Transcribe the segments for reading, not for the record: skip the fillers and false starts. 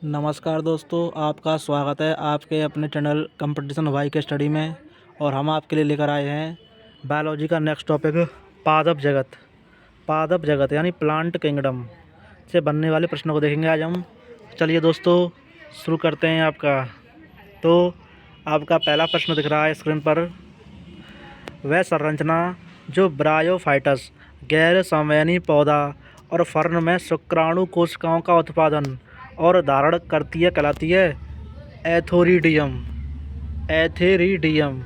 नमस्कार दोस्तों, आपका स्वागत है आपके अपने चैनल कंपटीशन वाई के स्टडी में। और हम आपके लिए लेकर आए हैं बायोलॉजी का नेक्स्ट टॉपिक पादप जगत। पादप जगत यानी प्लांट किंगडम से बनने वाले प्रश्नों को देखेंगे आज हम। चलिए दोस्तों शुरू करते हैं आपका। तो आपका पहला प्रश्न दिख रहा है स्क्रीन पर। वह संरचना जो ब्रायोफाइटस गैर संवहनी पौधा और फर्न में शुक्राणु कोशिकाओं का उत्पादन और धारण करती है कहलाती है एथोरिडियम। एथेरिडियम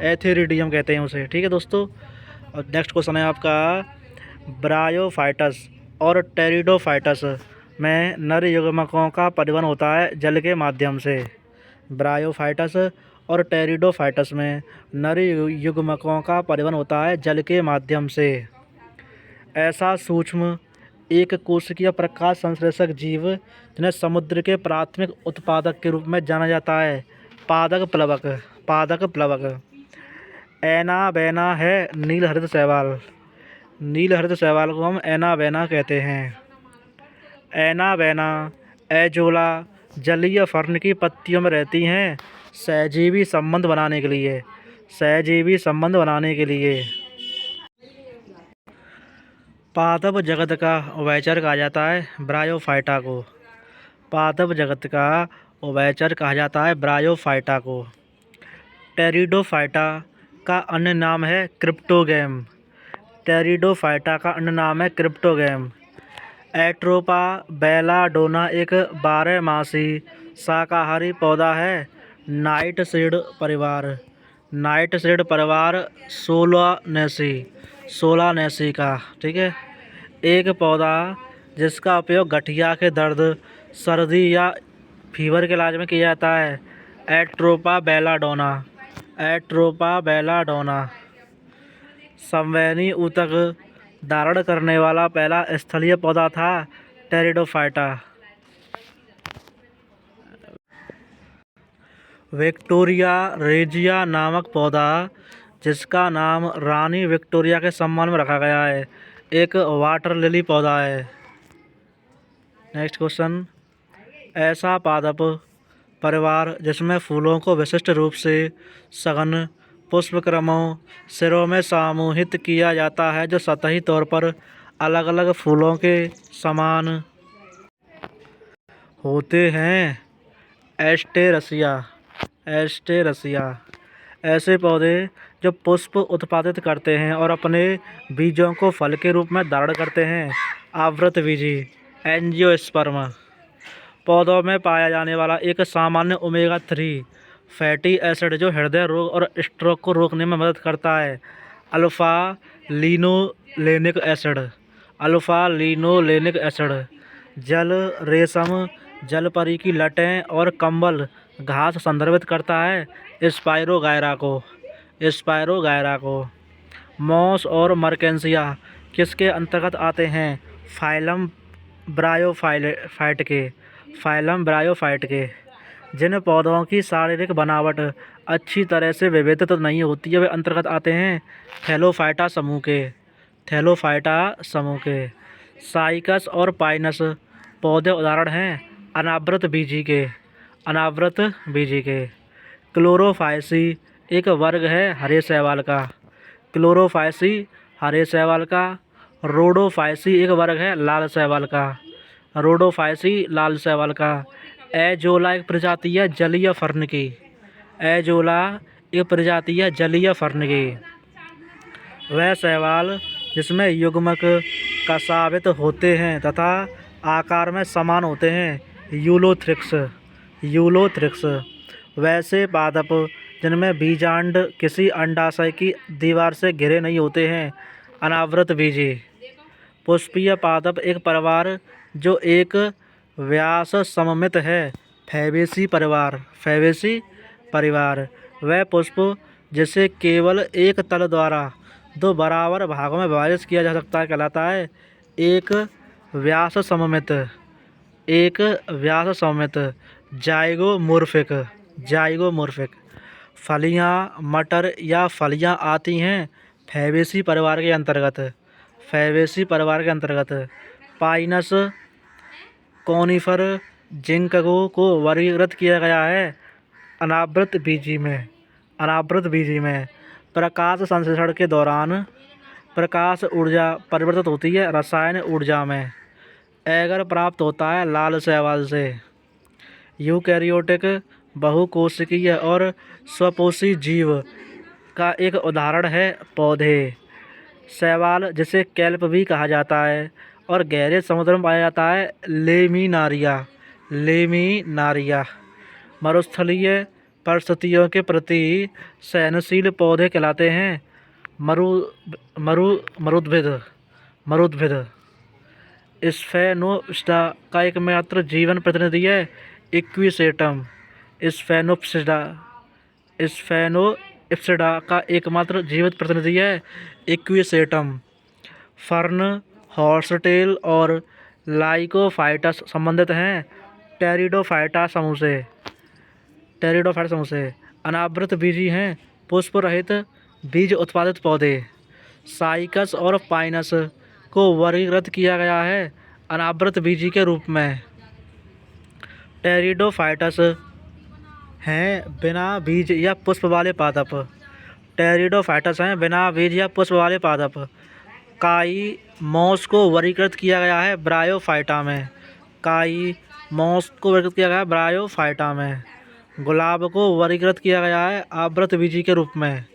एथेरिडियम कहते हैं उसे। ठीक है दोस्तों। और नेक्स्ट क्वेश्चन है आपका। ब्रायोफाइटस और टेरिडोफाइटस में नर युग्मकों का परिवहन होता है जल के माध्यम से। ब्रायोफाइटस और टेरिडोफाइटस में नर युग्मकों का परिवहन होता है जल के माध्यम से। ऐसा सूक्ष्म एक कोशिकीय प्रकाश संश्लेषक जीव जिन्हें समुद्र के प्राथमिक उत्पादक के रूप में जाना जाता है पादक प्लवक। पादक प्लवक। एनाबेना है नील हरित शैवाल। नील हरित शैवाल को हम एनाबेना कहते हैं। एनाबेना एजोला जलीय फर्न की पत्तियों में रहती हैं सहजीवी संबंध बनाने के लिए। सहजीवी संबंध बनाने के लिए पादप जगत का उभयचर कहा जाता है ब्रायोफाइटा को। पादप जगत का उभयचर कहा जाता है ब्रायोफाइटा को। टेरिडोफाइटा का अन्य नाम है क्रिप्टोगैम। टेरिडोफाइटा का अन्य नाम है क्रिप्टोगैम। एट्रोपा बेलाडोना एक 12मासी शाकाहारी पौधा है नाइटशेड परिवार। नाइटशेड परिवार सोलानेसी का। ठीक है। एक पौधा जिसका उपयोग गठिया के दर्द, सर्दी या फीवर के इलाज में किया जाता है एट्रोपा बेलाडोना। Atropa belladonna. संवहनी ऊतक धारण करने वाला पहला स्थलीय पौधा था टेरिडोफाइटा। विक्टोरिया रेजिया नामक पौधा जिसका नाम रानी विक्टोरिया के सम्मान में रखा गया है एक वाटर लिली पौधा है। Next question. ऐसा पादप परिवार जिसमें फूलों को विशिष्ट रूप से सघन पुष्पक्रमों सिरों में समूहित किया जाता है जो सतही तौर पर अलग अलग फूलों के समान होते हैं एस्टेरसिया। एस्टेरसिया। ऐसे पौधे जो पुष्प उत्पादित करते हैं और अपने बीजों को फल के रूप में धारण करते हैं आवृतबीजी एंजियोस्पर्म। पौधों में पाया जाने वाला एक सामान्य ओमेगा 3 फैटी एसिड जो हृदय रोग और स्ट्रोक को रोकने में मदद करता है alpha linolenic acid. Alpha linolenic acid. जल रेशम जलपरी की लटें और कंबल घास संदर्भित करता है स्पाइरोगायरा को। स्पाइरोगायरा को। मॉस और मर्केंसिया किसके अंतर्गत आते हैं फाइलम ब्रायोफाइट के। फाइलम ब्रायोफाइट के। जिन पौधों की शारीरिक बनावट अच्छी तरह से विभेदित तो नहीं होती है वे अंतर्गत आते हैं थैलोफाइटा समूह के। थैलोफाइटा समूह के। साइकस और पाइनस पौधे उदाहरण हैं अनावृत बीजी के। अनावृत बीजी के। क्लोरोफाइसी एक वर्ग है हरे शैवाल का। क्लोरोफाइसी हरे शैवाल का। रोडोफाइसी एक वर्ग है लाल शैवाल का। रोडोफाइसी लाल शैवाल का। एजोला एक प्रजाति है जलीय फर्न की। एजोला एक प्रजाति है जलीय फर्न की। वह शैवाल जिसमें युग्मक कशावित होते हैं तथा आकार में समान होते हैं यूलोथ्रिक्स। यूलोथ्रिक्स। वैसे पादप जिनमें बीजांड किसी अंडाशय की दीवार से घिरे नहीं होते हैं अनावृत बीजी। पुष्पीय पादप एक परिवार जो एक व्यास सममित है फैबेसी परिवार। फैबेसी परिवार। वह पुष्प जिसे केवल एक तल द्वारा दो बराबर भागों में विभाजित किया जा सकता है कहलाता है एक व्यास सममित। एक व्यास सममित जाइगोमोर्फिक। जाइगोमोर्फिक। फलियां मटर या फलियां आती हैं फैबेसी परिवार के अंतर्गत। फैबेसी परिवार के अंतर्गत। पाइनस कोनिफर जिंकगो को वर्गीकृत किया गया है अनावृत बीजी में। अनावृत बीजी में प्रकाश संश्लेषण के दौरान प्रकाश ऊर्जा परिवर्तित होती है रसायन ऊर्जा में। एगर प्राप्त होता है लाल शैवाल से। यूकैरियोटिक बहुकोशिकीय और स्वपोषी जीव का एक उदाहरण है पौधे। शैवाल, जिसे केल्प भी कहा जाता है और गहरे समुद्र में पाया जाता है, लेमिनारिया मरुस्थलीय परिस्थितियों के प्रति सहनशील पौधे कहलाते हैं। मरुद्भिद स्फेनोप्सिडा का एकमात्र जीवन प्रतिनिधि है इक्विसेटम। स्फेनोप्सिडा का एकमात्र जीवित प्रतिनिधि है इक्विसेटम। फर्न, हॉर्सटेल और लाइकोफाइटा संबंधित हैं टेरिडोफाइटा समूह से। अनावृत बीजी हैं पुष्प रहित बीज उत्पादित पौधे। साइकस और पाइनस को वर्गीकृत किया गया है अनावृत बीजी के रूप में। टेरिडोफाइटस हैं बिना बीज या पुष्प वाले पादप। काईमोस को वर्गीकृत किया गया है ब्रायोफाइटा में। गुलाब को वर्गीकृत किया गया है आवृत बीजी के रूप में।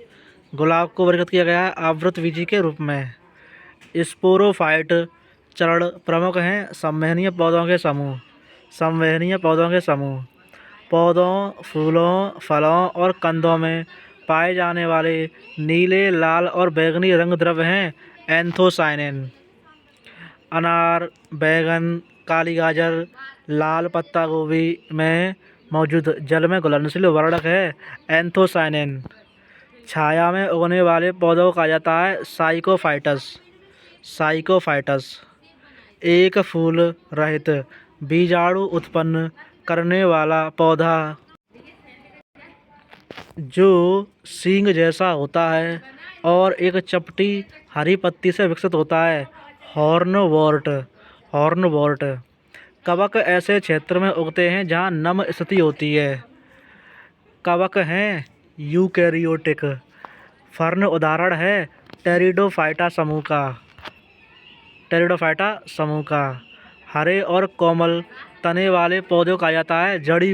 स्पोरोफाइट चरण प्रमुख हैं संवहनीय पौधों के समूह। पौधों, फूलों, फलों और कंदों में पाए जाने वाले नीले, लाल और बैंगनी रंग द्रव्य हैं एंथोसायनिन। अनार, बैंगन, काली गाजर, लाल पत्ता गोभी में मौजूद जल में घुलनशील वर्णक है एंथोसायनिन। छाया में उगने वाले पौधों को कहा जाता है साइकोफाइटस। एक फूल रहित बीजाणु उत्पन्न करने वाला पौधा जो सींग जैसा होता है और एक चपटी हरी पत्ती से विकसित होता है हॉर्नवोर्ट। कवक ऐसे क्षेत्र में उगते हैं जहाँ नम स्थिति होती है। कवक हैं यूकैरियोटिक। फर्न उदाहरण है टेरिडोफाइटा समूह का। हरे और कोमल तने वाले पौधों को कहा जाता है जड़ी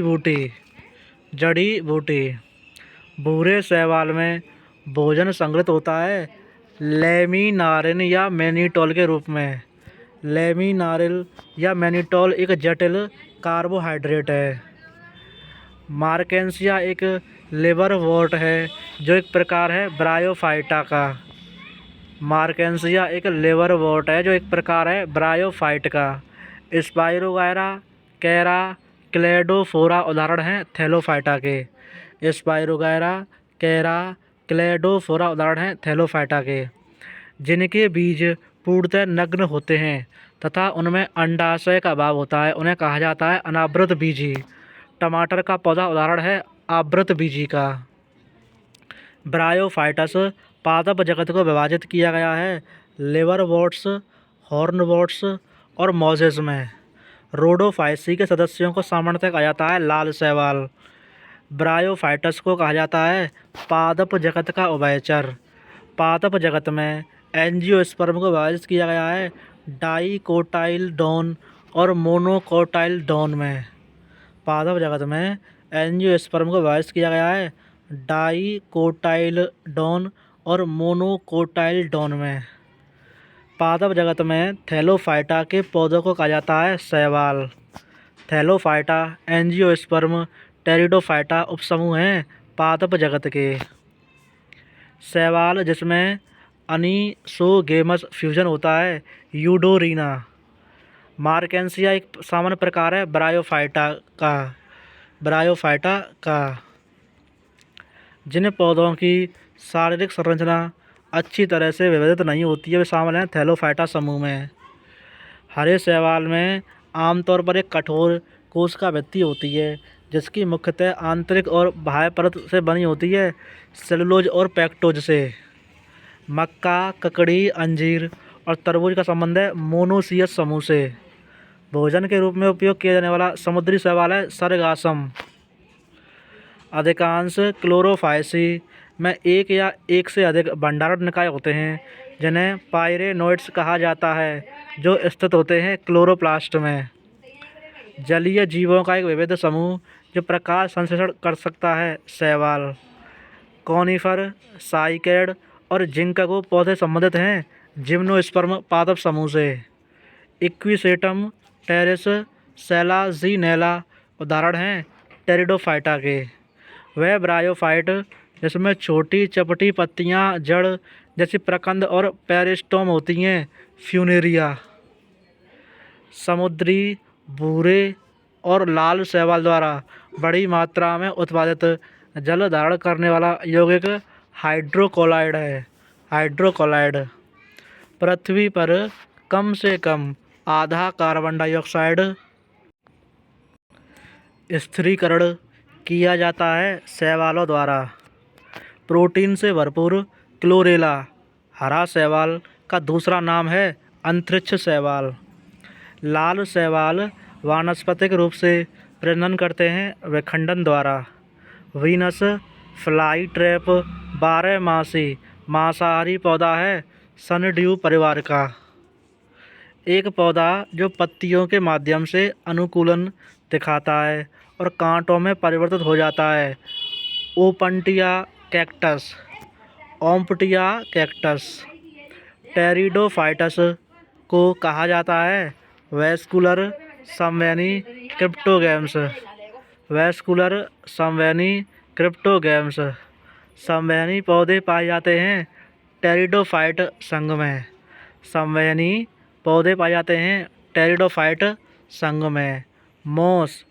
बूटी। भूरे शैवाल में भोजन संग्रहित होता है लेमिनारिन या मैनिटोल के रूप में। मैनिटोल एक जटिल कार्बोहाइड्रेट है। मार्केंसिया एक लिवरवॉर्ट है जो एक प्रकार है ब्रायोफाइटा का। स्पाइरोगायरा, कैरा, क्लेडोफोरा उदाहरण हैं थैलोफाइटा के। जिनके बीज पूर्णतः नग्न होते हैं तथा उनमें अंडाशय का अभाव होता है, उन्हें कहा जाता है अनावृत बीजी। टमाटर का पौधा उदाहरण है आवृत बीजी का। ब्रायोफाइटस पादप जगत को विभाजित किया गया है लिवरवॉर्ट्स, हॉर्नवॉर्ट्स और मॉजेस में। रोडोफाइसी के सदस्यों को सामान्यतः कहा जाता है लाल शैवाल। ब्रायोफाइटस को कहा जाता है पादप जगत का उभयचर। पादप जगत में एंजियोस्पर्म को विभाजित किया गया है डाइकोटाइलडोन और मोनोकोटाइलडोन में। पादप जगत में एंजियोस्पर्म को विभाजित किया गया है डाइकोटाइलडोन और मोनोकोटाइलडोन में। पादप जगत में थैलोफाइटा के पौधों को कहा जाता है शैवाल। थैलोफाइटा, एंजियोस्पर्म, टेरिडोफाइटा उपसमूह हैं पादप जगत के। शैवाल जिसमें अनीसोगेमस फ्यूजन होता है यूडोरीना। मार्केंसिया एक सामान्य प्रकार है ब्रायोफाइटा का। जिन पौधों की शारीरिक संरचना अच्छी तरह से विभाजित नहीं होती है वे शामिल हैं थैलोफाइटा समूह में। हरे शैवाल में आमतौर पर एक कठोर कोशिका भित्ति होती है जिसकी मुख्यतः आंतरिक और बाह्य परत से बनी होती है सेलुलोज और पेक्टोज से। मक्का, ककड़ी, अंजीर और तरबूज का संबंध है मोनोसियस समूह से। भोजन के रूप में उपयोग किया जाने वाला समुद्री शैवाल है सरगासम। अधिकांश क्लोरोफाइसी में एक या एक से अधिक भंडारण निकाय होते हैं जिन्हें पाइरेनोइड्स कहा जाता है, जो स्थित होते हैं क्लोरोप्लास्ट में। जलीय जीवों का एक विविध समूह जो प्रकाश संश्लेषण कर सकता है शैवाल, कॉनिफर, साइकैड और जिंकगो पौधे संबंधित हैं जिम्नोस्पर्म पादप समूह से। इक्विसेटम टेरेस सेलाजिनेला उदाहरण हैं टेरिडोफाइटा के। वह ब्रायोफाइट जिसमें छोटी चपटी पत्तियां, जड़ जैसी प्रकंद और पेरिस्टोम होती हैं फ्यूनेरिया। समुद्री भूरे और लाल शैवाल द्वारा बड़ी मात्रा में उत्पादित जल धारण करने वाला यौगिक हाइड्रोकोलाइड है। हाइड्रोकोलाइड पृथ्वी पर कम से कम आधा कार्बन डाइऑक्साइड स्थिरीकरण किया जाता है शैवालों द्वारा। प्रोटीन से भरपूर क्लोरेला हरा शैवाल का दूसरा नाम है अंतरिक्ष शैवाल। लाल शैवाल वानस्पतिक रूप से प्रजनन करते हैं विखंडन द्वारा। वीनस फ्लाई ट्रैप 12 मांसाहारी पौधा है सनड्यू परिवार का। एक पौधा जो पत्तियों के माध्यम से अनुकूलन दिखाता है और कांटों में परिवर्तित हो जाता है ओपंटिया कैक्टस। ओम्पटिया कैक्टस टेरिडोफाइटस को कहा जाता है वैस्कुलर संवैनी क्रिप्टोगैम्स। वैस्कुलर संवैनी क्रिप्टोगैम्स संवैनी पौधे पाए जाते हैं टेरिडोफाइट संघ में। संवैनी पौधे पाए जाते हैं टेरिडोफाइट संघ में। मोस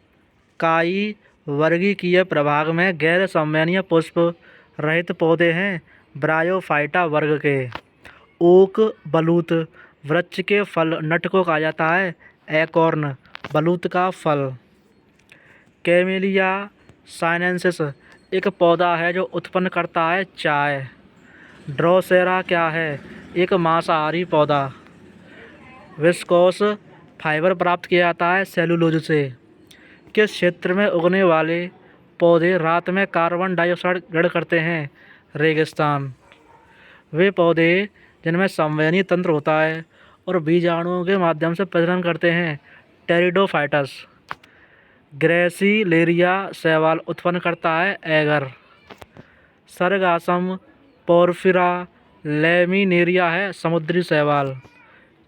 काई वर्गीकीय प्रभाग में गैर संवैनीय पुष्प रहित पौधे हैं ब्रायोफाइटा वर्ग के। ओक बलूत वृक्ष के फल नट को कहा जाता है एकॉर्न बलूत का फल। कैमेलिया साइनेंसिस एक पौधा है जो उत्पन्न करता है चाय। ड्रोसेरा क्या है? एक मांसाहारी पौधा। विस्कोस फाइबर प्राप्त किया जाता है सेलुलोज से। किस क्षेत्र में उगने वाले पौधे रात में कार्बन डाइऑक्साइड ग्रहण करते हैं? रेगिस्तान। वे पौधे जिनमें संवहनी तंत्र होता है और बीजाणुओं के माध्यम से प्रजनन करते हैं टेरिडोफाइटस। ग्रेसिलेरिया शैवाल उत्पन्न करता है एगर। सरगासम पोर्फिरा लैमिनेरिया है समुद्री शैवाल।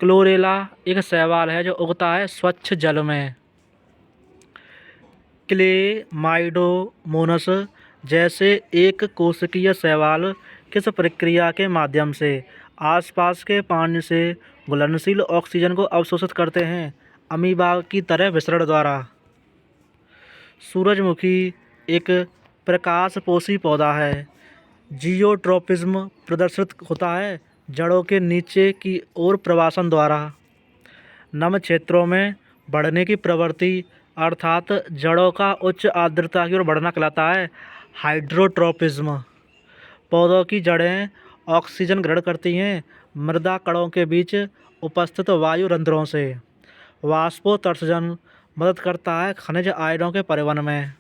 क्लोरेला एक शैवाल है जो उगता है स्वच्छ जल में। क्लेमाइडोमोनस जैसे एक कोशिकीय शैवाल किस प्रक्रिया के माध्यम से आसपास के पानी से घुलनशील ऑक्सीजन को अवशोषित करते हैं? अमीबा की तरह विसरण द्वारा। सूरजमुखी एक प्रकाशपोषी पौधा है। जियोट्रोपिज्म प्रदर्शित होता है जड़ों के नीचे की ओर प्रवासन द्वारा। नम क्षेत्रों में बढ़ने की प्रवृत्ति अर्थात जड़ों का उच्च आर्द्रता की ओर बढ़ना कहलाता है हाइड्रोट्रोपिज्म। पौधों की जड़ें ऑक्सीजन ग्रहण करती हैं मृदा कणों के बीच उपस्थित वायु रंध्रों से। वाष्पोत्सर्जन मदद करता है खनिज आयनों के परिवहन में।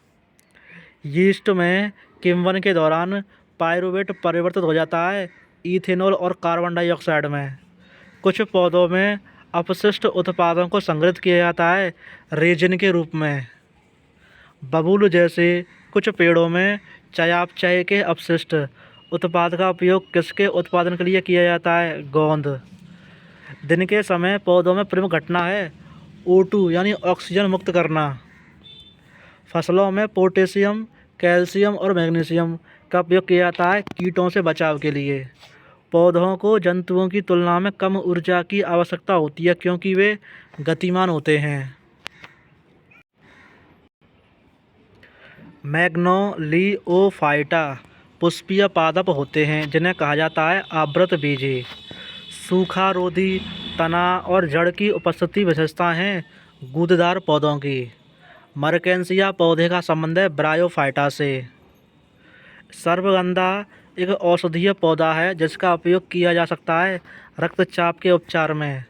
यीस्ट में किण्वन के दौरान पायरुवेट परिवर्तित हो जाता है इथेनॉल और कार्बन डाइऑक्साइड में। कुछ पौधों में अपशिष्ट उत्पादों को संग्रहित किया जाता है रेजिन के रूप में। बबूल जैसे कुछ पेड़ों में चयापचय के अपशिष्ट उत्पाद का उपयोग किसके उत्पादन के लिए किया जाता है? गोंद। दिन के समय पौधों में प्रमुख घटना है O2 यानी ऑक्सीजन मुक्त करना। फसलों में पोटेशियम, कैल्शियम और मैग्नीशियम का उपयोग किया जाता है कीटों से बचाव के लिए। पौधों को जंतुओं की तुलना में कम ऊर्जा की आवश्यकता होती है क्योंकि वे गतिमान होते हैं। मैग्नोलियोफाइटा पुष्पीय पादप होते हैं जिन्हें कहा जाता है आवृतबीजी। सूखारोधी तना और जड़ की उपस्थिति विशेषता हैं गूदेदार पौधों की। मर्केंसिया पौधे का संबंध है ब्रायोफाइटा से। सर्पगंधा एक औषधीय पौधा है जिसका उपयोग किया जा सकता है रक्तचाप के उपचार में।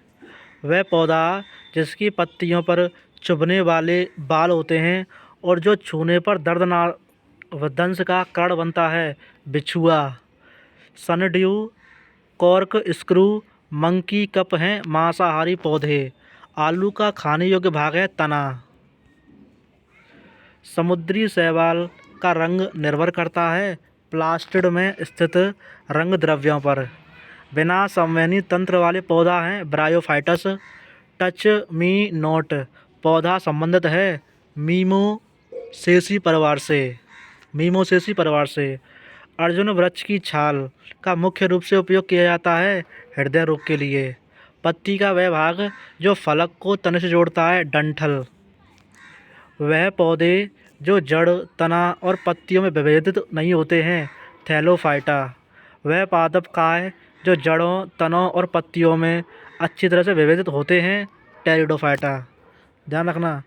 वह पौधा जिसकी पत्तियों पर चुभने वाले बाल होते हैं और जो छूने पर दर्दनाक दंश का कारण बनता है। बिछुआ। Sundew, cork screw, monkey cup हैं मांसाहारी पौधे। आलू का खाने योग्य भाग है तना। समुद्री शैवाल का रंग निर्भर करता है प्लास्टिड में स्थित रंग द्रव्यों पर। बिना संवहनी तंत्र वाले पौधा हैं ब्रायोफाइटस। टच मी नॉट पौधा संबंधित है मीमोसेसी परिवार से। अर्जुन वृक्ष की छाल का मुख्य रूप से उपयोग किया जाता है हृदय रोग के लिए। पत्ती का वह भाग जो फलक को तने से जोड़ता है डंठल। वह पौधे जो जड़, तना और पत्तियों में विभेदित नहीं होते हैं थैलोफाइटा। वह पादप काय जो जड़ों, तनों और पत्तियों में अच्छी तरह से विभेदित होते हैं टेरिडोफाइटा। ध्यान रखना,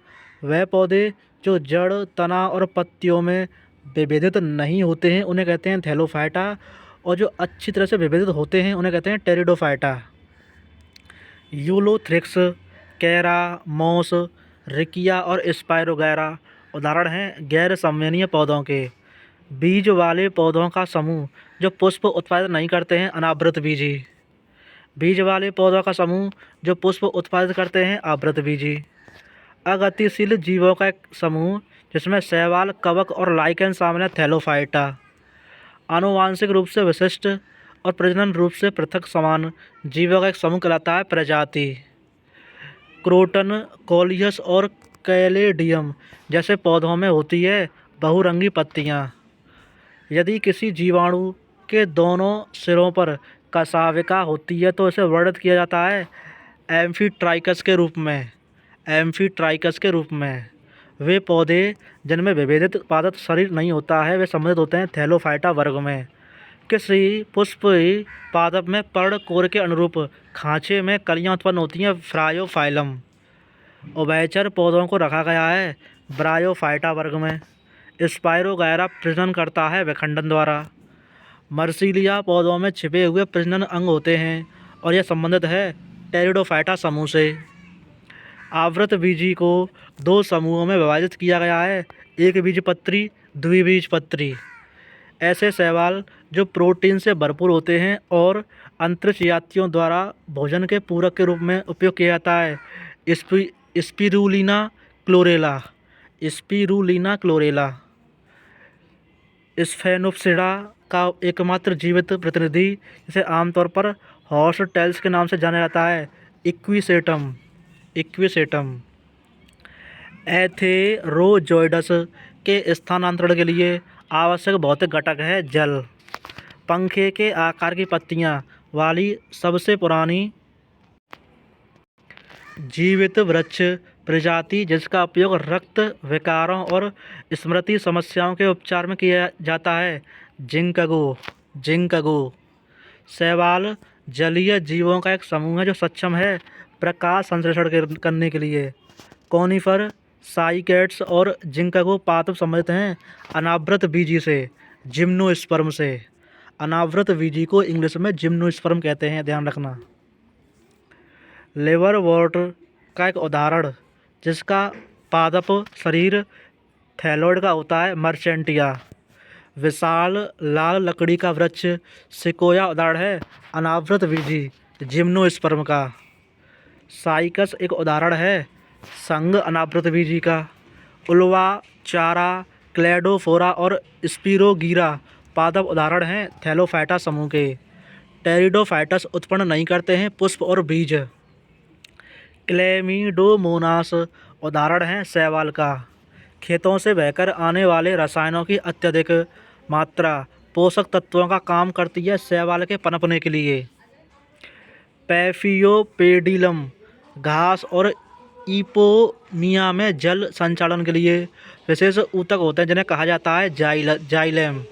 वह पौधे जो जड़, तना और पत्तियों में विभेदित नहीं होते हैं उन्हें कहते हैं थैलोफाइटा, और जो अच्छी तरह से विभेदित होते हैं उन्हें कहते हैं टेरिडोफाइटा। यूलोथ्रिक्स, कैरा, मोस, रिकिया और स्पाइरोगैरा उदाहरण हैं गैर संवहनीय पौधों के। बीज वाले पौधों का समूह जो पुष्प उत्पादित नहीं करते हैं अनावृतबीजी। बीज वाले पौधों का समूह जो पुष्प उत्पादित करते हैं आवृतबीजी। अगतिशील जीवों का एक समूह जिसमें शैवाल, कवक और लाइकेन शामिल है थैलोफाइटा। आनुवांशिक रूप से विशिष्ट और प्रजनन रूप से पृथक समान जीवों का एक समूह कहलाता है प्रजाति। क्रोटन, कोलियस और कैलेडियम जैसे पौधों में होती है बहुरंगी पत्तियां। यदि किसी जीवाणु के दोनों सिरों पर कशाविका होती है तो इसे वर्णित किया जाता है एम्फीट्राइकस के रूप में। वे पौधे जिनमें विभेदित पादप शरीर नहीं होता है वे सम्मिलित होते हैं थैलोफाइटा वर्ग में। किसी पुष्पीय पादप में पर्णकोर के अनुरूप खांचे में कलियां उत्पन्न होती हैं ब्रायोफाइलम। उभयचर पौधों को रखा गया है ब्रायोफाइटा वर्ग में। स्पाइरोगैरा प्रजनन करता है विखंडन द्वारा। मर्सिलिया पौधों में छिपे हुए प्रजनन अंग होते हैं और यह संबंधित है टेरिडोफाइटा समूह से। आवृतबीजी को दो समूहों में विभाजित किया गया है, एक बीजपत्री, द्विबीजपत्री। ऐसे शैवाल जो प्रोटीन से भरपूर होते हैं और अंतरिक्ष यात्रियों द्वारा भोजन के पूरक के रूप में उपयोग किया जाता है स्पिरुलिना क्लोरेला। स्फेनोप्सिडा का एकमात्र जीवित प्रतिनिधि जिसे आमतौर पर हॉर्स टेल्स के नाम से जाना जाता है इक्विसेटम। एथेरोजोइडस के स्थानांतरण के लिए आवश्यक भौतिक घटक है जल। पंखे के आकार की पत्तियां वाली सबसे पुरानी जीवित वृक्ष प्रजाति जिसका उपयोग रक्त विकारों और स्मृति समस्याओं के उपचार में किया जाता है जिंकगो। शैवाल जलीय जीवों का एक समूह है जो सक्षम है प्रकाश संश्लेषण करने के लिए। कोनिफर, साइकैड्स और जिंकगो पादप संबंधित हैं अनावृतबीजी से जिम्नोस्पर्म से। अनावृतबीजी को इंग्लिश में जिम्नोस्पर्म कहते हैं, ध्यान रखना। लिवरवॉर्ट का एक उदाहरण जिसका पादप शरीर थैलोइड का होता है मर्चेंटिया। विशाल लाल लकड़ी का वृक्ष सिकोया उदाहरण है अनावृतबीजी जिम्नोस्पर्म का। साइकस एक उदाहरण है संघ अनावृतबीजी का। उल्वा, चारा, क्लेडोफोरा और स्पिरोगीरा पादप उदाहरण हैं थैलोफाइटा समूह के। टेरिडोफाइटस उत्पन्न नहीं करते हैं पुष्प और बीज। क्लेमिडोमोनास उदाहरण हैं शैवाल का। खेतों से बहकर आने वाले रसायनों की अत्यधिक मात्रा पोषक तत्वों का काम करती है शैवाल के पनपने के लिए। पैफियोपेडिलम घास और इपोमिया में जल संचालन के लिए विशेष ऊतक होते हैं जिन्हें कहा जाता है जाइलेम।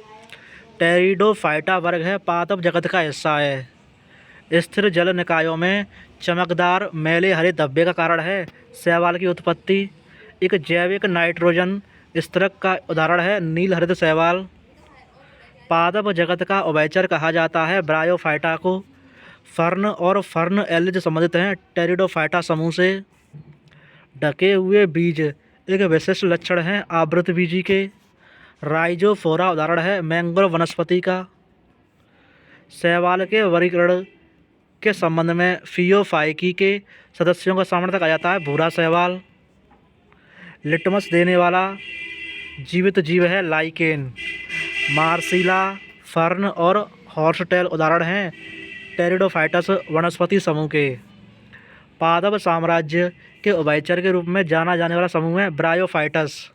टेरिडोफाइटा वर्ग है पादप जगत का हिस्सा है। स्थिर जल निकायों में चमकदार मैले हरे धब्बे का कारण है शैवाल की उत्पत्ति। एक जैविक नाइट्रोजन स्थिरक का उदाहरण है नील हरित शैवाल। पादप जगत का उभयचर कहा जाता है ब्रायोफाइटा को। फर्न और फर्न एलिज संबंधित हैं टेरिडोफाइटा समूह से। ढके हुए बीज एक विशिष्ट लक्षण हैं आवृतबीजी के। राइजोफोरा उदाहरण है मैंग्रोव वनस्पति का। शैवाल के वर्गीकरण के संबंध में फियोफाइकी के सदस्यों का सामान्यतः कहा जाता है भूरा शैवाल। लिटमस देने वाला जीवित जीव है लाइकेन। मार्सिला, फर्न और हॉर्सटेल उदाहरण हैं टेरिडोफाइटस वनस्पति समूह के। पादप साम्राज्य के उभयचर के रूप में जाना जाने वाला समूह है ब्रायोफाइटस।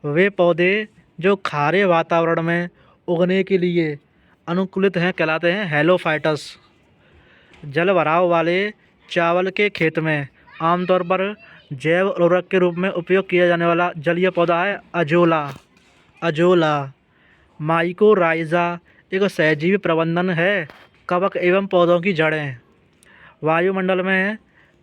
वे पौधे जो खारे वातावरण में उगने के लिए अनुकूलित हैं कहलाते हैं हेलोफाइटस। जल भराव वाले चावल के खेत में आमतौर पर जैव उर्वरक के रूप में उपयोग किया जाने वाला जलीय पौधा है अजोला। माइकोराइज़ा एक सहजीवी प्रबंधन है कवक एवं पौधों की जड़ें। वायुमंडल में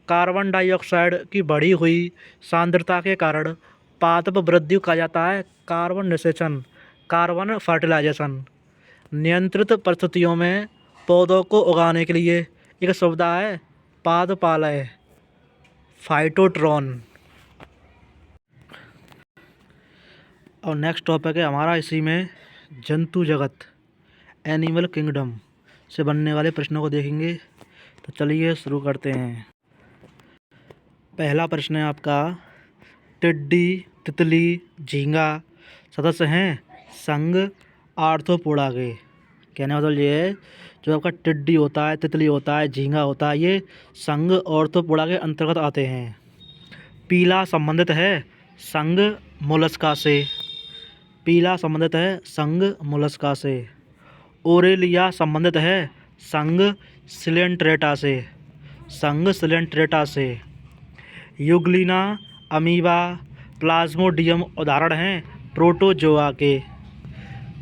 कार्बन डाइऑक्साइड की बढ़ी हुई सांद्रता के कारण पादप वृद्धि को कहा जाता है कार्बन निषेचन, कार्बन फर्टिलाइजेशन। नियंत्रित परिस्थितियों में पौधों को उगाने के लिए एक सुविधा है पादपालय फाइटोट्रॉन। और नेक्स्ट टॉपिक है हमारा इसी में जंतु जगत एनिमल किंगडम से बनने वाले प्रश्नों को देखेंगे। तो चलिए शुरू करते हैं। पहला प्रश्न है आपका, टिड्डी, तितली, झींगा सदस्य हैं संघ आर्थ्रोपोडा के। कहने का मतलब ये है जो आपका टिड्डी होता है, तितली होता है, झींगा होता है, ये संघ आर्थ्रोपोडा के अंतर्गत आते हैं। पीला संबंधित है संघ मोलस्का से। पीला संबंधित है संघ मोलस्का से। ओरेलिया संबंधित है संघ सिलेंट्रेटा से। संघ सिलेंट्रेटा से। युग्लिना, अमीबा, प्लाज्मोडियम उदाहरण हैं प्रोटोजोआ के।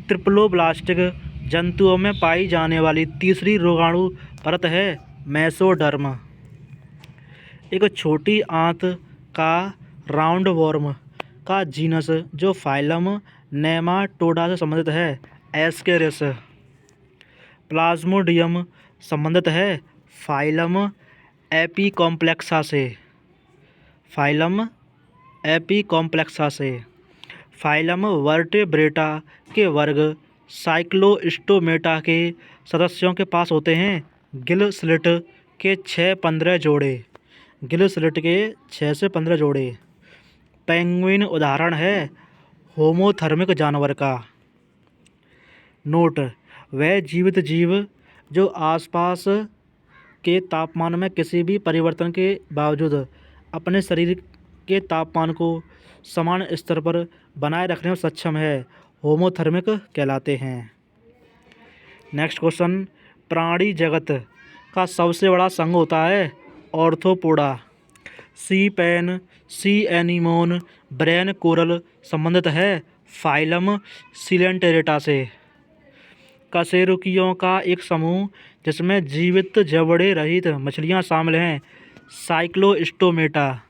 ट्रिप्लोब्लास्टिक जंतुओं में पाई जाने वाली तीसरी रोगाणु परत है मेसोडर्म। एक छोटी आंत का राउंड वॉर्म का जीनस जो फाइलम नेमाटोडा से संबंधित है एस्केरिस। प्लाज्मोडियम संबंधित है फाइलम एपिकॉम्प्लेक्सा से। फाइलम एपिकॉम्प्लेक्सा से। फाइलम वर्टेब्रेटा के वर्ग साइक्लोस्टोमेटा के सदस्यों के पास होते हैं गिल स्लिट के 6-15 जोड़े। गिल स्लिट के 6 से 15 जोड़े। पेंगुइन उदाहरण है होमोथर्मिक जानवर का। नोट, वह जीवित जीव जो आसपास के तापमान में किसी भी परिवर्तन के बावजूद अपने शरीर के तापमान को समान स्तर पर बनाए रखने में सक्षम है होमोथर्मिक कहलाते हैं। नेक्स्ट क्वेश्चन, प्राणी जगत का सबसे बड़ा संघ होता है Arthropoda. Sea pen, sea anemone, brain coral संबंधित है फाइलम सिलेंटेरेटा से। कशेरुकियों का एक समूह जिसमें जीवित जबड़े रहित मछलियां शामिल हैं साइक्लोस्टोमेटा।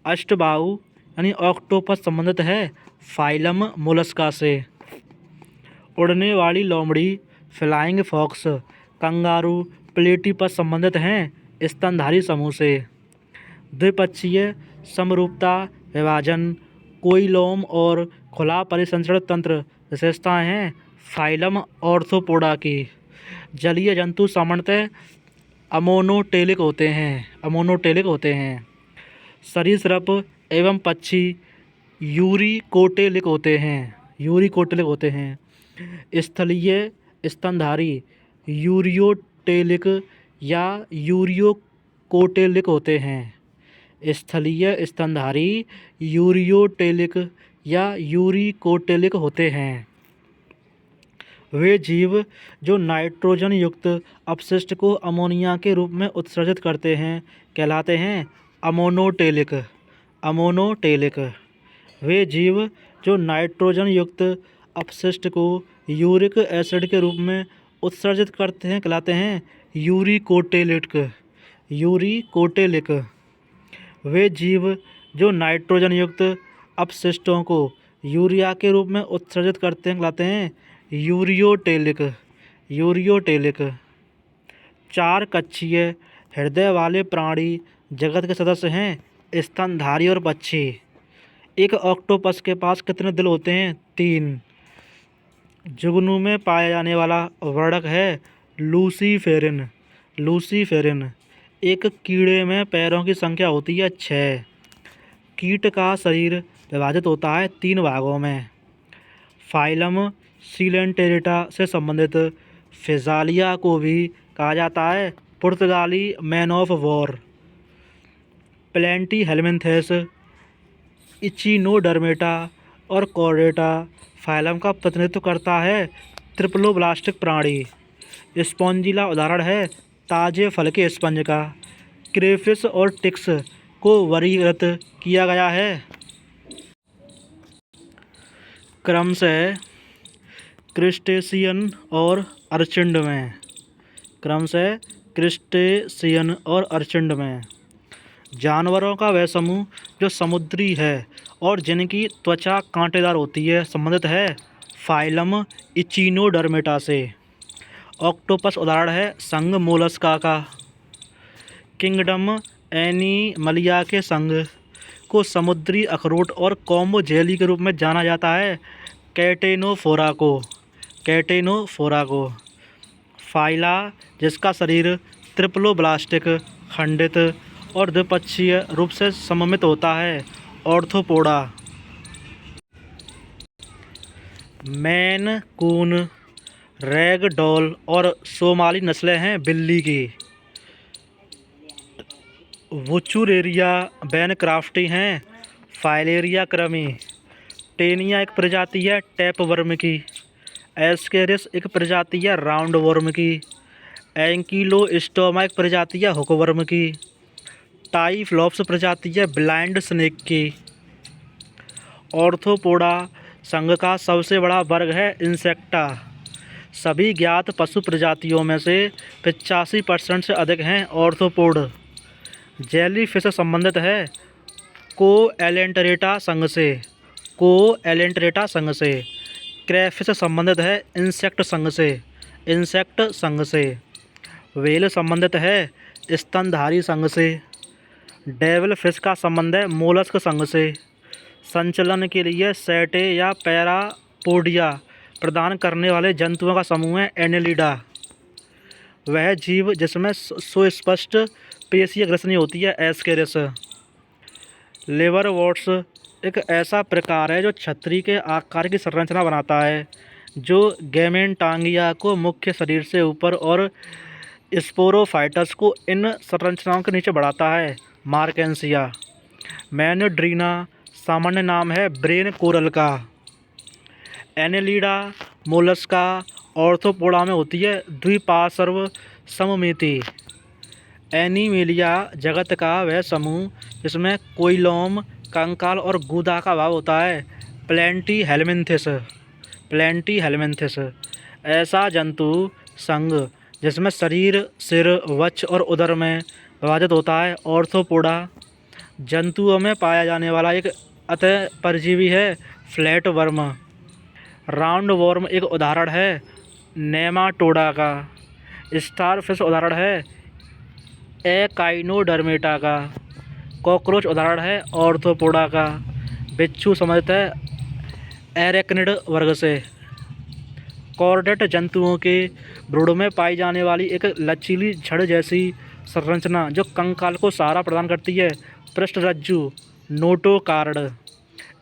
अष्टबाहु यानी ऑक्टोपस संबंधित है फाइलम मोलस्का से। उड़ने वाली लोमड़ी फ्लाइंग फॉक्स, कंगारू, प्लेटिपस संबंधित हैं स्तनधारी समूह से। द्विपक्षीय समरूपता, विभाजन, कोइलोम और खुला परिसंचरण तंत्र विशेषताएं हैं फाइलम ऑर्थ्रोपोडा की। जलीय जंतु सामान्यतः अमोनोटेलिक होते हैं। सरीसृप एवं पक्षी यूरिकोटेलिक होते हैं। स्थलीय स्तनधारी यूरियोटेलिक या यूरियोकोटेलिक होते हैं। स्थलीय स्तनधारी यूरियोटेलिक या यूरिकोटेलिक होते हैं। वे जीव जो नाइट्रोजन युक्त अपशिष्ट को अमोनिया के रूप में उत्सर्जित करते हैं कहलाते हैं अमोनोटेलिक। वे जीव जो नाइट्रोजन युक्त अपशिष्ट को यूरिक एसिड के रूप में उत्सर्जित करते हैं कहलाते हैं यूरिकोटेलिक। वे जीव जो नाइट्रोजन युक्त अपशिष्टों को यूरिया के रूप में उत्सर्जित करते हैं कहलाते हैं यूरियोटेलिक। 4 कक्षीय हृदय वाले प्राणी जगत के सदस्य हैं स्तनधारी और पक्षी। एक ऑक्टोपस के पास कितने दिल होते हैं? 3। जुगनू में पाया जाने वाला वर्णक है लूसीफेरिन। लूसीफेरिन। एक कीड़े में पैरों की संख्या होती है 6। कीट का शरीर विभाजित होता है 3 भागों में। फाइलम सीलेंटेरिटा से संबंधित फिजालिया को भी कहा जाता है पुर्तगाली मैन ऑफ वॉर। प्लेटीहेल्मिन्थेस, इचिनोडर्मेटा और कॉर्डेटा फाइलम का प्रतिनिधित्व करता है ट्रिप्लोब्लास्टिक प्राणी। स्पॉन्जिला उदाहरण है ताजे फल के स्पंज का। क्रेफिश और टिक्स को वर्गीकृत किया गया है क्रमशः क्रिस्टेशियन और अर्चिड में। क्रमशः क्रिस्टेशियन और अर्चिड में। जानवरों का वह समूह जो समुद्री है और जिनकी त्वचा कांटेदार होती है संबंधित है फाइलम इचिनोडर्मेटा से। ऑक्टोपस उदाहरण है संघ मोलस्का का। किंगडम एनिमलिया के संघ को समुद्री अखरोट और कॉम्बो जेली के रूप में जाना जाता है कैटेनोफोरा को। कैटेनोफोरा को। फाइला जिसका शरीर ट्रिप्लोब्लास्टिक, खंडित और द्विपक्षीय रूप से सममित होता है ऑर्थोपोडा। मैन कून, रैगडॉल और सोमाली नस्लें हैं बिल्ली की। वुचुरेरिया बैनक्राफ्टी हैं फाइलेरिया क्रमी। टेनिया एक प्रजाति है टैपवर्म की। एस्केरिस एक प्रजाति है राउंडवॉर्म की। एंकीलोस्टोमा एक प्रजाति है हुकवर्म की। टाइफ्लॉप्स प्रजाति है ब्लाइंड स्नेक की। ऑर्थोपोडा संघ का सबसे बड़ा वर्ग है इंसेक्टा। सभी ज्ञात पशु प्रजातियों में से 85% से अधिक हैं ऑर्थोपोड। जेलीफिश संबंधित है कोएलेंटरेटा संघ से। कोएलेंटरेटा संघ से। क्रैफिश संबंधित है इंसेक्ट संघ से। इंसेक्ट संघ से। व्हेल संबंधित है स्तनधारी संघ से। डेविल फिश का संबंध है मोलस्क संघ से। संचलन के लिए सैटे या पैरापोडिया प्रदान करने वाले जंतुओं का समूह है एनेलिडा। वह जीव जिसमें सुस्पष्ट पेशीय ग्रसनी होती है एस्केरिस। लिवरवॉर्ट्स एक ऐसा प्रकार है जो छतरी के आकार की संरचना बनाता है जो गैमेंटांगिया को मुख्य शरीर से ऊपर और स्पोरोफाइटस को इन संरचनाओं के नीचे बढ़ाता है मार्केंसिया। मैनड्रीना सामान्य नाम है ब्रेन कोरल का। एनेलिडा मोलस्का ऑर्थोपोडा में होती है द्विपार्श्व सममिति। एनिमेलिया जगत का वह समूह जिसमें कोइलोम, कंकाल और गूदा का भाव होता है प्लेटीहेल्मिन्थिस। प्लेटीहेल्मिन्थिस। ऐसा जंतु संघ जिसमें शरीर, सिर, वक्ष और उदर में विभाजित होता है ऑर्थोपोडा। जंतुओं में पाया जाने वाला एक अतः परजीवी है फ्लैट वर्म। राउंड वॉर्म एक उदाहरण है नेमाटोडा का। स्टारफिश उदाहरण है एकाइनोडर्मेटा का। कॉकरोच उदाहरण है ऑर्थोपोडा का। बिच्छू संबंधित है एरेक्निड वर्ग से। कॉर्डेट जंतुओं के भ्रूण में पाई जाने वाली एक लचीली छड़ जैसी संरचना जो कंकाल को सहारा प्रदान करती है पृष्ठरज्जु नोटोकार्ड।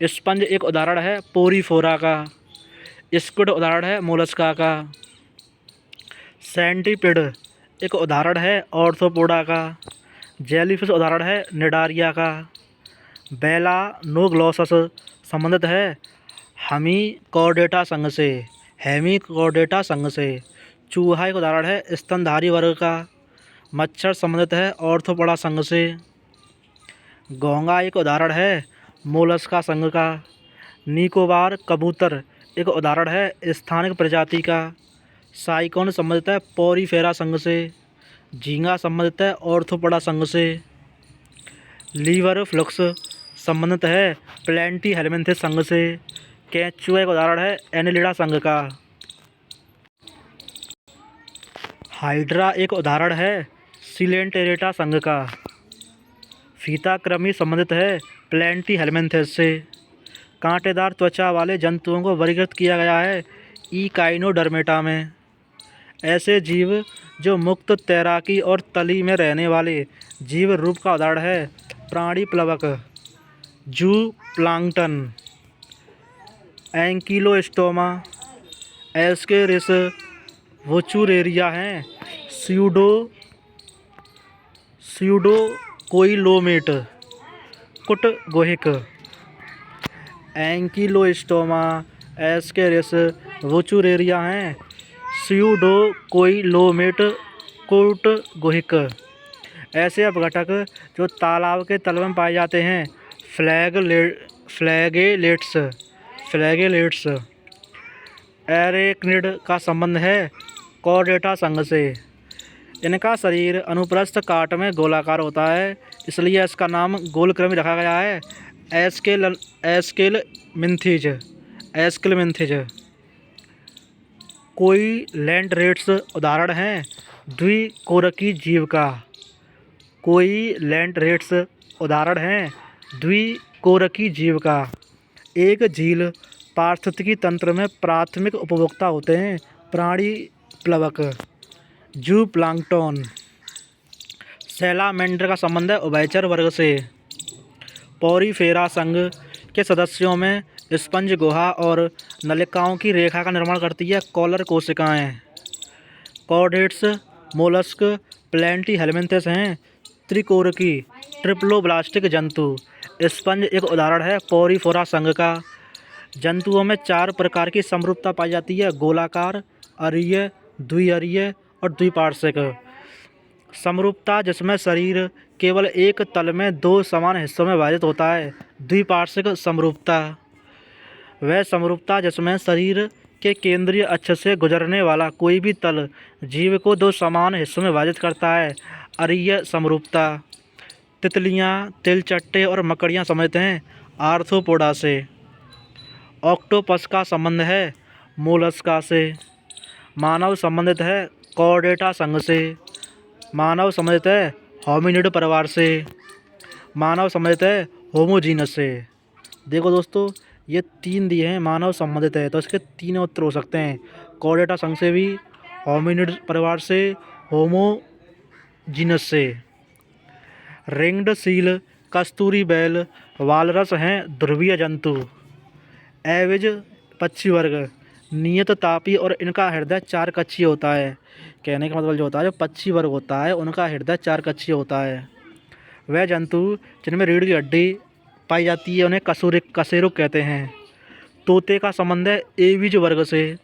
स्पंज एक उदाहरण है पोरीफोरा का। स्क्विड उदाहरण है मोलस्का का। सेंटीपिड एक उदाहरण है ऑर्थोपोडा का। जेलीफिश उदाहरण है निडारिया का। बेलानोग्लॉसस संबंधित है हेमिकॉर्डेटा संघ से। हेमिकॉर्डेटा संघ से। चूहा एक उदाहरण है स्तनधारी वर्ग का। मच्छर संबंधित है ऑर्थोपोडा संघ से। घोंघा एक उदाहरण है मोलस्का संघ का। निकोबार कबूतर एक उदाहरण है स्थानिक प्रजाति का। साइकोन संबंधित है पोरीफेरा संघ से। झींगा संबंधित है ऑर्थोपोडा संघ से। लीवर फ्लक्स संबंधित है प्लेटीहेल्मिन्थिस संघ से। केंचुआ एक उदाहरण है एनेलिडा संघ का। हाइड्रा एक उदाहरण है सीलेंटेरेटा संघ का। फीता कृमि संबंधित है प्लैटीहेल्मिन्थेस से। कांटेदार त्वचा वाले जंतुओं को वर्गीकृत किया गया है इकाइनोडर्मेटा में। ऐसे जीव जो मुक्त तैराकी और तली में रहने वाले जीव रूप का उदाहरण है प्राणी प्लवक, जू प्लांक्टन, एंकिलोस्टोमा, एस्केरिस, वोचुरेरिया हैं। स्यूडोकोइलोमेट, कुटगोहिक, एंकिलोस्टोमा, एस्केरिस, वोचुरेरिया हैं। स्यूडोकोइलोमेट, कुटगोहिक। ऐसे अपघटक जो तालाब के तल में पाए जाते हैं फ्लैगेलेट्स। एरेक्निड का संबंध है कॉर्डेटा संघ से। इनका शरीर अनुप्रस्थ काट में गोलाकार होता है, इसलिए इसका नाम गोलकृमि रखा गया है एस्केलमिन्थिज। कोइलैंटरेट्स उदाहरण हैं द्विकोरकी जीव का। कोइलैंटरेट्स उदाहरण हैं द्विकोरकी जीव का। एक झील पारिस्थितिकी तंत्र में प्राथमिक उपभोक्ता होते हैं प्राणी प्लवक, जू प्लांक्टन। सैलामेंडर का संबंध है उभयचर वर्ग से। पोरीफेरा संघ के सदस्यों में स्पंज गुहा और नलिकाओं की रेखा का निर्माण करती है कॉलर कोशिकाएं। कॉर्डेट्स मोलस्क प्लैटीहेल्मिन्थेस हैं त्रिकोरकी ट्रिप्लोब्लास्टिक जंतु। स्पंज एक उदाहरण है पोरीफेरा संघ का। जंतुओं में 4 प्रकार की समरूपता पाई जाती है गोलाकार, अरीय, द्विअरीय और द्विपार्श्विक। समरूपता जिसमें शरीर केवल एक तल में 2 समान हिस्सों में विभाजित होता है द्विपार्श्विक समरूपता। वह समरूपता जिसमें शरीर के केंद्रीय अक्ष से गुजरने वाला कोई भी तल जीव को 2 समान हिस्सों में विभाजित करता है अरीय समरूपता। तितलियां, तिलचट्टे और मकड़ियां समझते हैं आर्थ्रोपोडा से। ऑक्टोपस का संबंध है मोलस्का से। मानव संबंधित है कॉर्डेटा संघ से। मानव संबंधित है होमिनिड परिवार से। मानव संबंधित है होमोजीनस से। देखो दोस्तों, ये 3 दिए हैं मानव संबंधित है, तो इसके 3 उत्तर हो सकते हैं कॉर्डेटा संघ से भी, होमिनिड परिवार से, होमोजीनस से। रिंग्ड सील, कस्तूरी बैल, वालरस हैं ध्रुवीय जंतु। एविज पक्षी वर्ग नियत तापी और इनका हृदय 4 कक्षीय होता है। कहने का मतलब जो होता है जो पक्षी वर्ग होता है उनका हृदय 4 कक्षीय होता है। वह जंतु जिनमें रीढ़ की हड्डी पाई जाती है उन्हें कशेरुक कहते हैं। तोते का संबंध है एविज वर्ग से।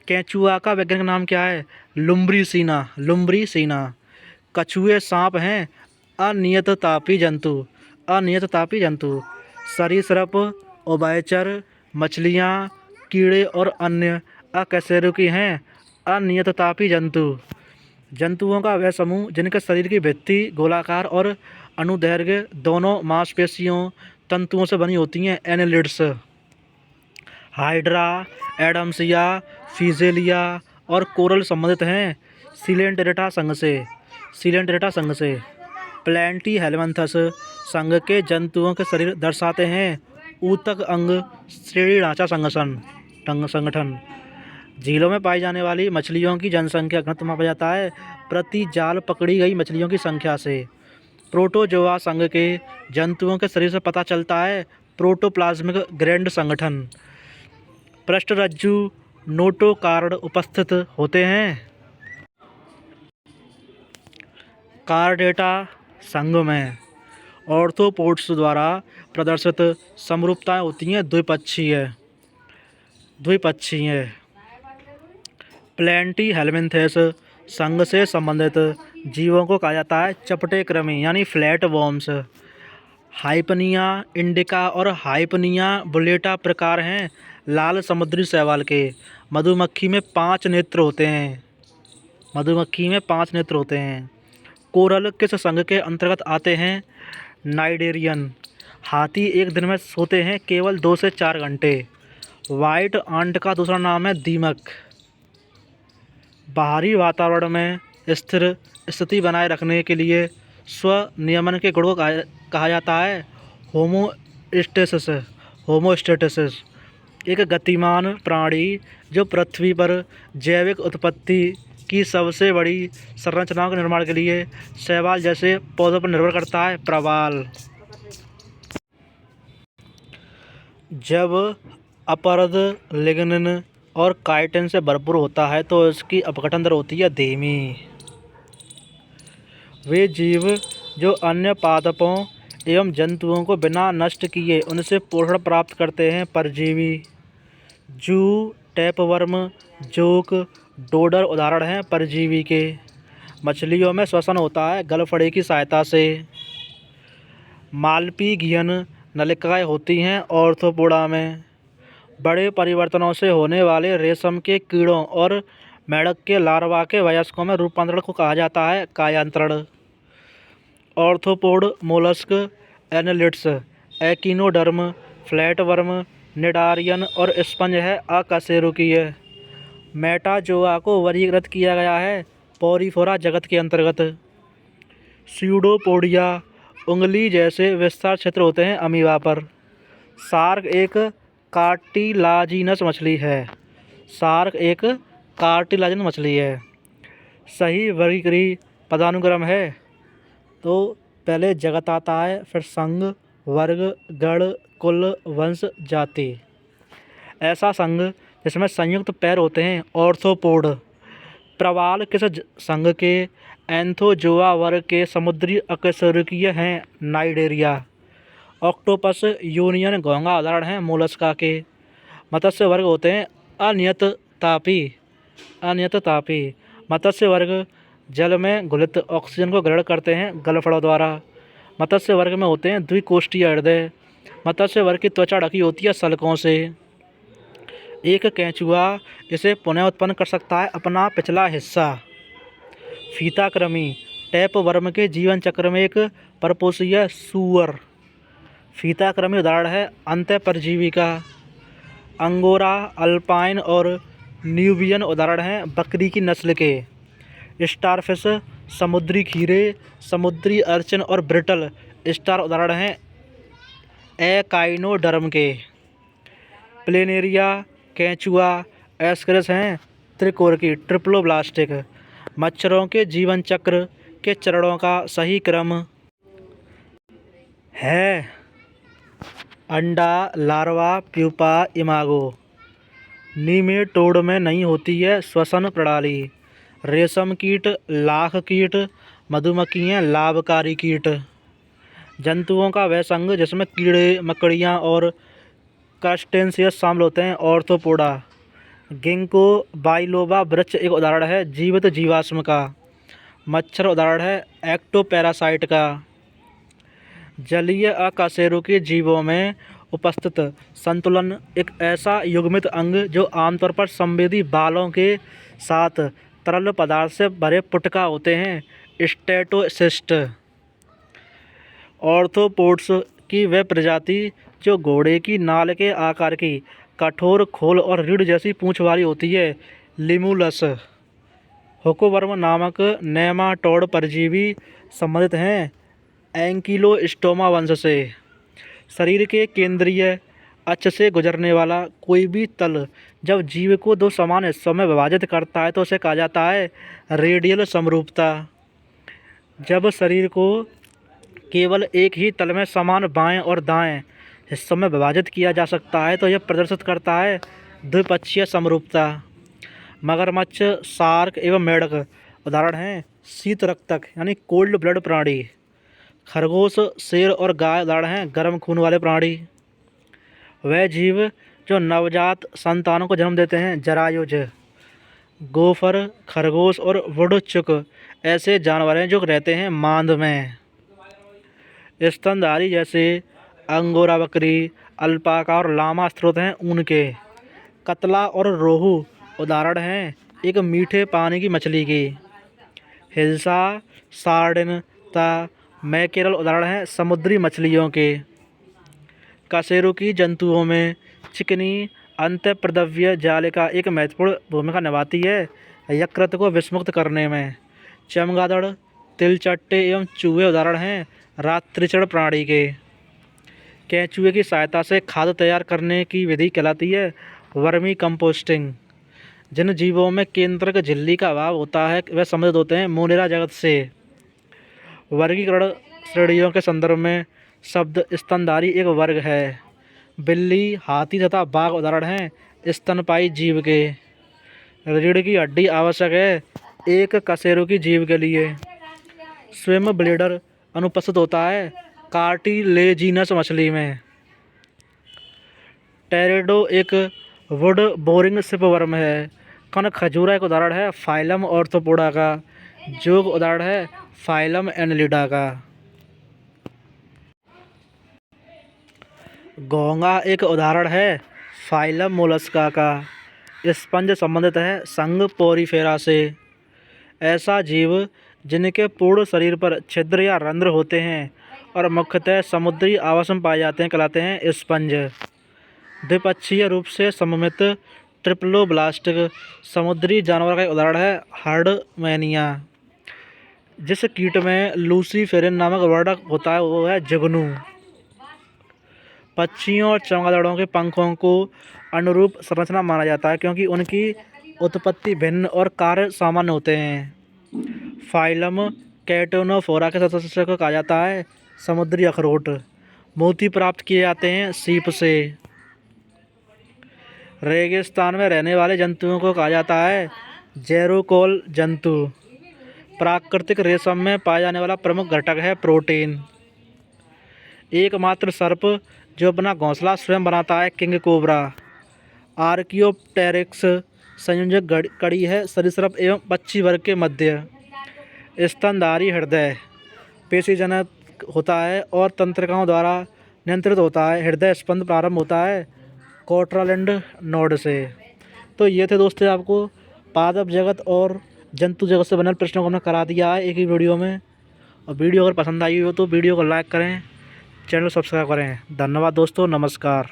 केंचुआ का वैज्ञानिक नाम क्या है लुम्ब्रीसीना। कछुए सांप हैं अनियत तापी जंतु। सरीसृप, उभयचर, मछलियाँ, कीड़े और अन्य अकशेरुकी हैं अनियत तापी जंतु। जंतुओं का वह समूह जिनके शरीर की भित्ति गोलाकार और अनुदैर्घ्य दोनों मांसपेशियों तंतुओं से बनी होती हैं एनेलिड्स। हाइड्रा, एडम्सिया, फिजेलिया और कोरल संबंधित हैं सिलेंटेरेटा संघ से। प्लैटीहेल्मिन्थेस संघ के जंतुओं के शरीर दर्शाते हैं ऊतक अंग श्रेणी ढांचा संगठन। झीलों में पाई जाने वाली मछलियों की जनसंख्या घनत्व मापा जाता है प्रति जाल पकड़ी गई मछलियों की संख्या से। प्रोटोजोआ संघ के जंतुओं के शरीर से पता चलता है प्रोटोप्लाज्मिक ग्रैंड संगठन। पृष्ठरज्जु नोटोकार्ड उपस्थित होते हैं कॉर्डेटा संघ में। ऑर्थ्रोपोड्स द्वारा प्रदर्शित समरूपताएं होती हैं द्विपक्षीय। प्लैटीहेल्मिन्थेस संघ से संबंधित जीवों को कहा जाता है चपटे कृमि यानी फ्लैट वॉर्म्स। हाइपनिया इंडिका और हाइपनिया बुलेटा प्रकार हैं लाल समुद्री शैवाल के। मधुमक्खी में 5 नेत्र होते हैं। कोरल किस संघ के अंतर्गत आते हैं नाइडेरियन। हाथी एक दिन में सोते हैं केवल 2 से 4 घंटे। वाइट आंट का दूसरा नाम है दीमक। बाहरी वातावरण में स्थिर स्थिति बनाए रखने के लिए स्वनियमन के गुण को कहा जाता है होमोस्टेसिस। होमोस्टेसिस एक गतिमान प्राणी जो पृथ्वी पर जैविक उत्पत्ति की सबसे बड़ी संरचनाओं के निर्माण के लिए शैवाल जैसे पौधों पर निर्भर करता है। प्रवाल जब अपरद लिग्निन और काइटिन से भरपूर होता है तो इसकी अपघटन दर होती है धीमी। वे जीव जो अन्य पादपों एवं जंतुओं को बिना नष्ट किए उनसे पोषण प्राप्त करते हैं। परजीवी जू, टैपवर्म, जोक, डोडर उदाहरण हैं परजीवी के। मछलियों में श्वसन होता है गलफड़े की सहायता से। मालपीगियन नलिकाएं होती हैं ऑर्थोपोडा में। बड़े परिवर्तनों से होने वाले रेशम के कीड़ों और मेढक के लार्वा के वयस्कों में रूपांतरण को कहा जाता है कायांतरण। Arthropod mollusc annelids, echinoderm, flatworm, cnidarian और स्पंज है अकशेरुकीय। मेटाजोआ को वर्गीकृत किया गया है पॉरीफोरा जगत के अंतर्गत। स्यूडोपोडिया उंगली जैसे विस्तार क्षेत्र होते हैं अमीबा पर। शार्क एक कार्टिलाजिनस मछली है। शार्क एक कार्टिलाजिनस मछली है। सही वर्गीकृत पदानुक्रम है तो पहले जगत आता है, फिर संघ, वर्ग, गण, कुल, वंश, जाति। ऐसा संघ जिसमें संयुक्त पैर होते हैं ऑर्थोपोड। प्रवाल किस संघ के? एंथोजोआ वर्ग के समुद्री अकशेरुकीय हैं नाइडेरिया। ऑक्टोपस यूनियन घोंघा उदाहरण हैं मोलस्का के। मत्स्य वर्ग होते हैं अनियततापी। मत्स्य वर्ग जल में घुलित ऑक्सीजन को ग्रहण करते हैं गलफड़ों द्वारा। मत्स्य वर्ग में होते हैं द्विकोष्ठीय हृदय। मत्स्य वर्ग की त्वचा ढकी होती है सल्कों से। एक केंचुआ इसे पुनः उत्पन्न कर सकता है अपना पिछला हिस्सा। फीताकृमि टैपवर्म के जीवन चक्र में एक परपोषीय सूअर। फीताकृमि उदाहरण है अंतःपरजीवी का। अंगोरा, अल्पाइन और न्यूबियन उदाहरण हैं बकरी की नस्ल के। स्टारफिश समुद्री खीरे, समुद्री अर्चिन और ब्रिटल स्टार उदाहरण हैं एकाइनोडर्म के। प्लेनेरिया केंचुआ एस्करिस हैं त्रिकोरकी ट्रिप्लोब्लास्टिक। मच्छरों के जीवन चक्र के चरणों का सही क्रम है अंडा, लार्वा, प्यूपा, इमागो। नीमेटोड में नहीं होती है श्वसन प्रणाली। रेशम कीट, लाख कीट, मधुमक्खियाँ, लाभकारी कीट। जंतुओं का वह संघ जिसमें कीड़े, मकड़ियाँ और क्रस्टेशियंस शामिल होते हैं ऑर्थोपोडा। गिंको बाइलोबा वृक्ष एक उदाहरण है जीवित जीवाश्म का। मच्छर उदाहरण है एक्टोपैरासाइट का। जलीय अकशेरुकीय जीवों में उपस्थित संतुलन एक ऐसा युग्मित अंग जो आमतौर पर संवेदी बालों के साथ तरल पदार्थ से भरे पुटका होते हैं स्टेटोसिस्ट। ऑर्थोपोड्स की वह प्रजाति जो घोड़े की नाल के आकार की कठोर खोल और रीढ़ जैसी पूंछ वाली होती है लिमुलस। हुकोवर्म नामक नेमाटोड परजीवी संबंधित हैं एंकिलोस्टोमा वंश से। शरीर के केंद्रीय अक्ष से गुजरने वाला कोई भी तल जब जीव को दो समान हिस्सों में विभाजित करता है तो उसे कहा जाता है रेडियल समरूपता। जब शरीर को केवल एक ही तल में समान बाएं और दाएं हिस्सों में विभाजित किया जा सकता है तो यह प्रदर्शित करता है द्विपक्षीय समरूपता। मगरमच्छ, शार्क एवं मेढक उदाहरण हैं शीत रक्तक यानी कोल्ड ब्लड प्राणी। खरगोश, शेर और गाय उदाहरण हैं गर्म खून वाले प्राणी। वह जीव जो नवजात संतानों को जन्म देते हैं जरायुज। गोफर, खरगोश और वुडचुक ऐसे जानवर हैं जो रहते हैं मांद में। स्तनधारी जैसे अंगोरा बकरी, अल्पाका और लामा स्रोत हैं ऊन के। कतला और रोहू उदाहरण हैं एक मीठे पानी की मछली की। हिल्सा, सार्डिन तथा मैकेरल उदाहरण हैं समुद्री मछलियों के। कशेरुकी जंतुओं में चिकनी अंतःप्रद्रव्य जालिका एक महत्वपूर्ण भूमिका निभाती है यकृत को विषमुक्त करने में। चमगादड़, तिलचट्टे एवं चूहे उदाहरण हैं रात्रिचरण प्राणी के। केंचुए की सहायता से खाद तैयार करने की विधि कहलाती है वर्मी कंपोस्टिंग। जिन जीवों में केंद्रक झिल्ली का अभाव होता है वे संबंधित होते हैं मोनेरा जगत से। वर्गीकरण श्रेणियों के संदर्भ में शब्द स्तनधारी एक वर्ग है। बिल्ली, हाथी तथा बाघ उदाहरण हैं स्तनपायी जीव के। रीढ़ की हड्डी आवश्यक है एक कशेरुकी जीव के लिए। स्विम ब्लेडर अनुपस्थित होता है कार्टिलेजिनस मछली में। टेरेडो एक वुड बोरिंग शिपवर्म है। कण खजूरा एक उदाहरण है फाइलम ऑर्थोपोडा का। जोग उदाहरण है फाइलम एनलिडा का। घोंघा एक उदाहरण है फाइलम मोलस्का का। स्पंज संबंधित है संघ पोरीफेरा से। ऐसा जीव जिनके पूर्ण शरीर पर छिद्र या रंध्र होते हैं और मुख्यतः समुद्री आवास में पाए जाते हैं कहलाते हैं स्पंज। द्विपक्षीय रूप से सममित ट्रिप्लोब्लास्ट समुद्री जानवर का एक उदाहरण है हर्डमैनिया। जिस कीट में लूसीफेरिन नामक वर्णक होता है वो है जुगनू। पक्षियों और चमगादड़ों के पंखों को अनुरूप संरचना माना जाता है क्योंकि उनकी उत्पत्ति भिन्न और कार्य सामान्य होते हैं। फाइलम कैटोनोफोरा के सदस्य को कहा जाता है समुद्री अखरोट। मोती प्राप्त किए जाते हैं सीप से। रेगिस्तान में रहने वाले जंतुओं को कहा जाता है जेरोकोल जंतु। प्राकृतिक रेशम में पाया जाने वाला प्रमुख घटक है प्रोटीन। एकमात्र सर्प जो अपना घोंसला स्वयं बनाता है किंग कोबरा। आर्कियोप्टेरिक्स संयोजक कड़ी है सरीसृप एवं पक्षी वर्ग के मध्य। स्तनधारी हृदय पेशीजनक होता है और तंत्रिकाओं द्वारा नियंत्रित होता है। हृदय स्पंद प्रारंभ होता है कोट्रालैंड नोड से। तो ये थे दोस्तों आपको पादप जगत और जंतु जगत से बने प्रश्नों को हमने करा दिया है एक ही वीडियो में। और वीडियो अगर पसंद आई हो तो वीडियो को लाइक करें, चैनल सब्सक्राइब करें। धन्यवाद दोस्तों, नमस्कार।